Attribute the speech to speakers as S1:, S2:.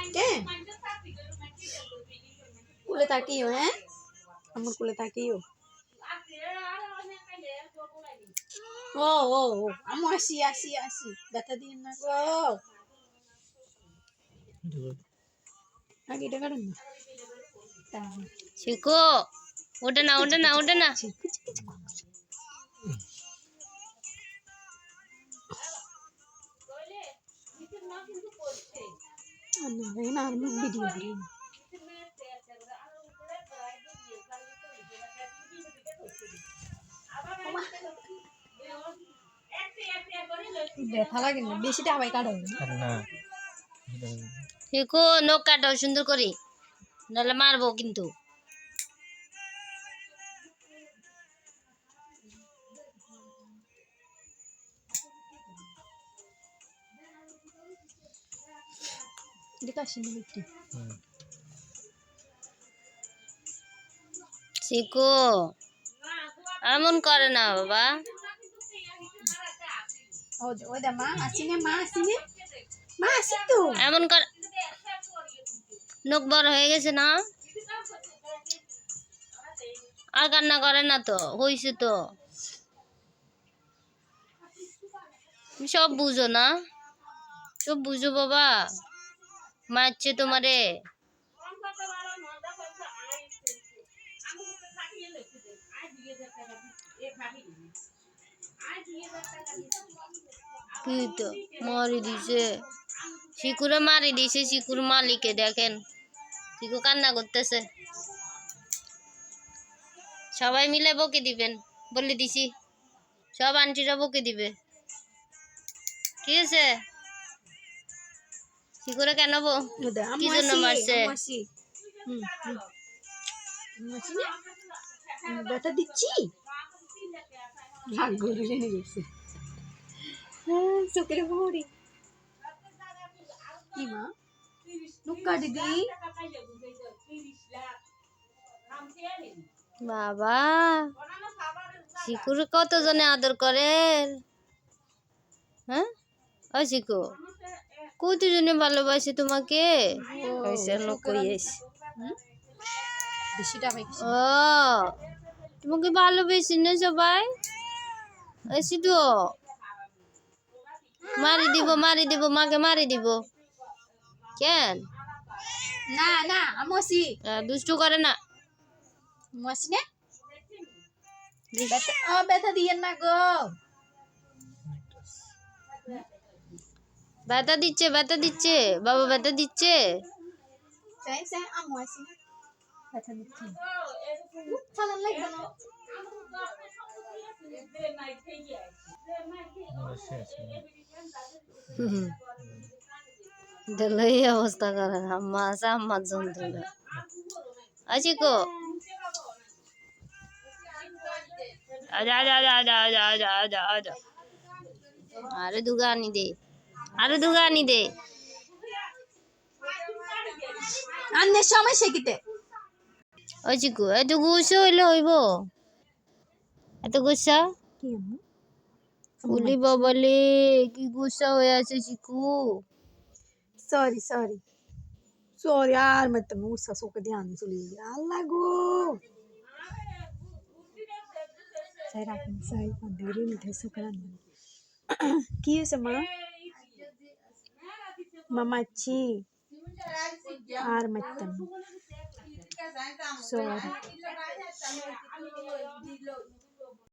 S1: কে কুলে তাকিও হ্যাঁ আমার কুলে তাকিও ও ও ও আমি আসি ব্যথা দিন না গো আগে এটা কারণ না
S2: শিখো ওঠে না
S1: না আর মুখ ভিডিও করি ব্যথা লাগে না বেশি টাবাই কাটো
S3: না
S2: শিখো নখ কাটাও সুন্দর করে নাহলে মারবো কিন্তু শিখো এমন করে না বাবা এমন কর নখ বড় হয়ে গেছে না আর কান্না করে না তো হইছে তো সব বুঝো না সব বুঝো বাবা মারছে তোমারে কি তো মারি দিছে শিকুরে মারি দিছে শিকুর মালিকে দেখেন শিকু কান্না করতেছে সবাই মিলে বকে দিবেন বলে দিছি সব আন্টিরা বকে দিবে ঠিক আছে শিকুরে কেন কি জন্য মারছে
S1: ব্যথা দিচ্ছি ভাগ ঘুরে লেনে গেছে চোখের ভরি কি মা নুক্কা দিদি
S2: বাবা শিকুর কতজনে আদর করেন হ্যাঁ ও শিকু কতজনে ভালোবাসে তোমাকে ও তোমাকে ভালোবেসে না সবাই এসি তো মারি দিব মাকে মারি দিব কেন
S1: না না আমসি
S2: দুষ্টু করে না
S1: মসি না ব্যথা দিয়েন না গো
S2: ব্যথা দিচ্ছে বাবা ব্যথা দিচ্ছে
S1: আমসি ব্যথা দিচ্ছি চালান লাগবে না
S2: এই অবস্থা করে আম্মা আছে আম্মার যন্ত্রণা আছি কো আরে দুগা আনি দে
S1: আন্নের সময় শিখিতে
S2: ওই চিকু এত গুছা হইলে হইব এত গুছা ফুলি বাবালে কি গুছা হয়ে আছে চিকু
S1: सॉरी यार मैं तो मुझसे सो के ध्यान चली गई अल्लाह गो सही राखन सही मंदिर में थे सुकरान की है समा ममाची आर मत्तम सॉरी